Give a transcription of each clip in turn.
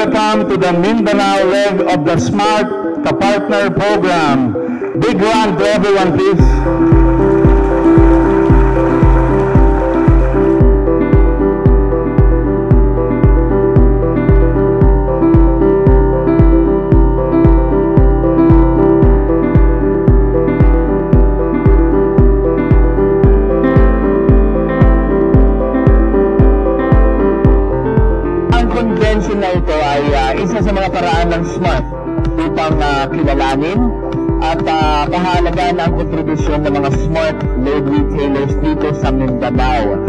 welcome to the Mindanao leg of the Smart Kapartner program. Big round to everyone, please. Convention na ito ay isa sa mga paraan ng SMART upang kilalanin at pahalagaan ang kontribusyon ng mga SMART load retailers dito sa Mindanao.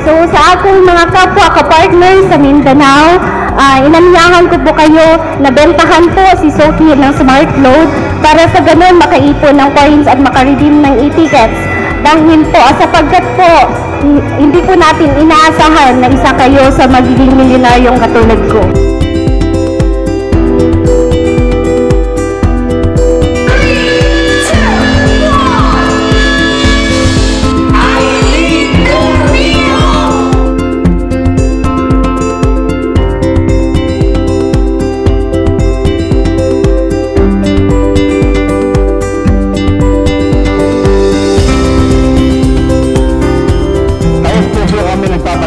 So sa akong mga kapwa ka-partners sa Mindanao, inanyahan ko po kayo na bentahan po si Sophie ng Smart Load para sa ganun makaipon ng coins at makaredeem ng e-tickets. Dahil po, sapagkat po, hindi po natin inaasahan na isa kayo sa magiging milyonaryong katulad ko.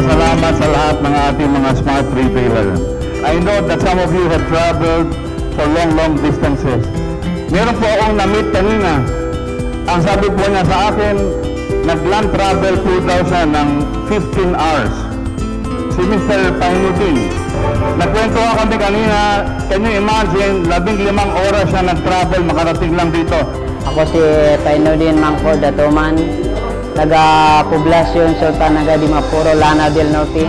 Salamat sa lahat ng ating mga smart retailer. I know that some of you have traveled for long distances. Meron po akong na-meet kanina. Ang sabi po niya sa akin, nag-land travel po daw siya ng 15 hours. Si Mr. Pahinudin. Nagkwento ako kami kanina, can you imagine, 15 oras siya nag-travel, makarating lang dito. Ako si Pahinudin Mangford Datuman, taga-Poblasyon Sultan Agadi Mapuro, Lanao del Norte.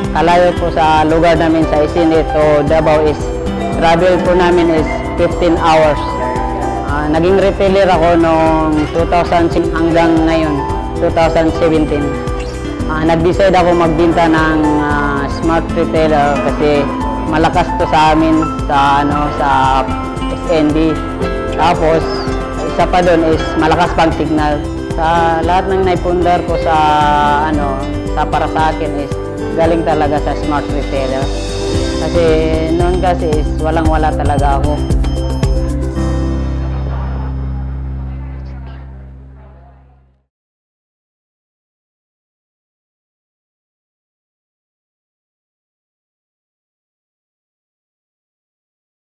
Kalayo po sa lugar namin sa Isinit to Davao is travel po namin is 15 hours. Naging retailer ako noong 2006 hanggang ngayon, 2017. Nag-decide ako magbenta ng smart retailer kasi malakas to sa amin sa SND. Tapos isa pa doon is malakas pang signal. Sa lahat ng naipundar ko sa para sa akin is galing talaga sa smart retailer. Kasi noon kasi is walang-wala talaga ako.